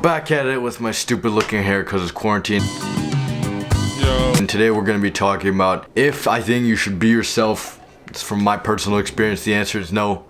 Back at it with my stupid looking hair because it's quarantine. Yo. And today we're going to be talking about if I think you should be yourself. It's from my personal experience, the answer is no.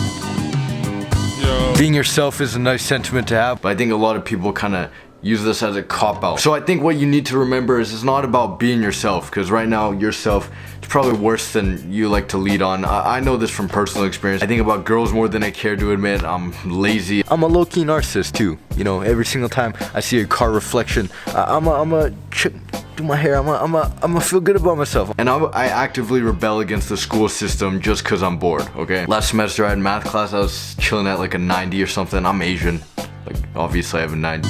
Yo. Being yourself is a nice sentiment to have, but I think a lot of people kind of use this as a cop-out. So I think what you need to remember is it's not about being yourself, because right now yourself is probably worse than you like to lead on. I know this from personal experience. I think about girls more than I care to admit. I'm lazy. I'm a low-key narcissist too. You know, every single time I see a car reflection, do my hair, I'm a feel good about myself. And I actively rebel against the school system just cause I'm bored, okay? Last semester I had math class, I was chilling at like a 90 or something. I'm Asian. Like, obviously I have a 90.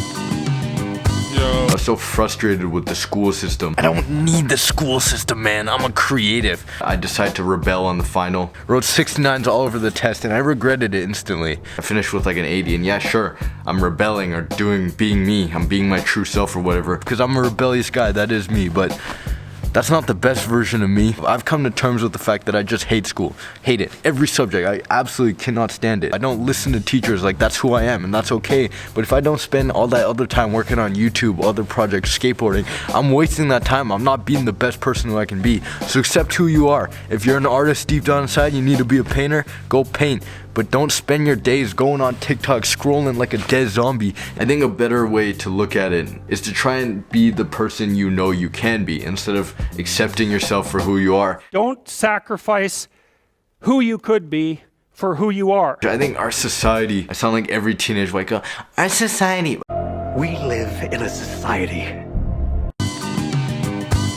Yo. I was so frustrated with the school system. I don't need the school system, man. I'm a creative. I decided to rebel on the final. Wrote 69s all over the test and I regretted it instantly. I finished with like an 80 and yeah, sure, I'm rebelling or being me. I'm being my true self or whatever. Because I'm a rebellious guy, that is me, but that's not the best version of me. I've come to terms with the fact that I just hate school. Hate it. Every subject. I absolutely cannot stand it. I don't listen to teachers, like that's who I am and that's okay. But if I don't spend all that other time working on YouTube, other projects, skateboarding, I'm wasting that time. I'm not being the best person who I can be. So accept who you are. If you're an artist deep down inside, you need to be a painter, go paint. But don't spend your days going on TikTok scrolling like a dead zombie. I think a better way to look at it is to try and be the person you know you can be instead of accepting yourself for who you are. Don't sacrifice who you could be for who you are. I think our society, I sound like every teenage white girl, our society. We live in a society.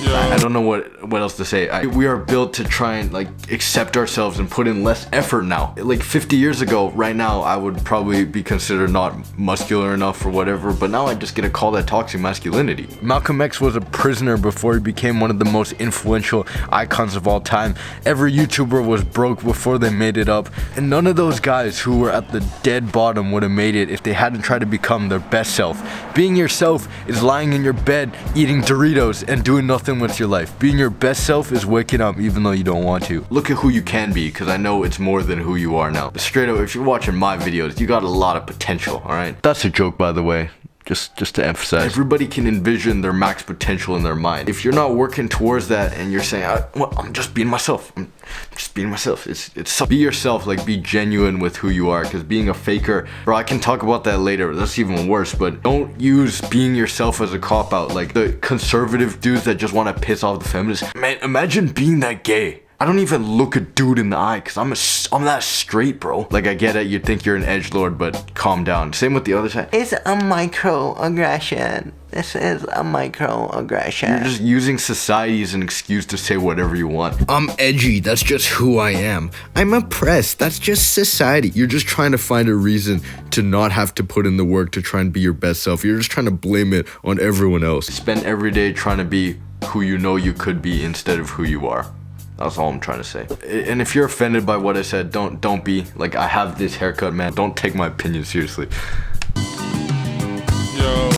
I don't know what else to say. We are built to try and like accept ourselves and put in less effort now. Like 50 years ago, right now, I would probably be considered not muscular enough or whatever, but now I just get a call that toxic masculinity. Malcolm X was a prisoner before he became one of the most influential icons of all time. Every YouTuber was broke before they made it up, and none of those guys who were at the dead bottom would have made it if they hadn't tried to become their best self. Being yourself is lying in your bed, eating Doritos, and doing nothing with your life. Being your best self is waking up even though you don't want to. Look at who you can be, because I know it's more than who you are now. Straight up, if you're watching my videos, you got a lot of potential, alright? That's a joke, by the way. Just to emphasize. Everybody can envision their max potential in their mind. If you're not working towards that and you're saying, well, I'm just being myself. I'm just being myself. It's be yourself, like be genuine with who you are, because being a faker, bro, I can talk about that later. That's even worse, but don't use being yourself as a cop-out. Like the conservative dudes that just want to piss off the feminists. Man, imagine being that gay. I don't even look a dude in the eye because I'm that straight, bro. Like, I get it, you think you're an edgelord, but calm down. Same with the other side. It's a microaggression. This is a microaggression. You're just using society as an excuse to say whatever you want. I'm edgy, that's just who I am. I'm oppressed, that's just society. You're just trying to find a reason to not have to put in the work to try and be your best self. You're just trying to blame it on everyone else. Spend every day trying to be who you know you could be instead of who you are. That's all I'm trying to say. And if you're offended by what I said, don't be. Like, I have this haircut, man. Don't take my opinion seriously. Yo.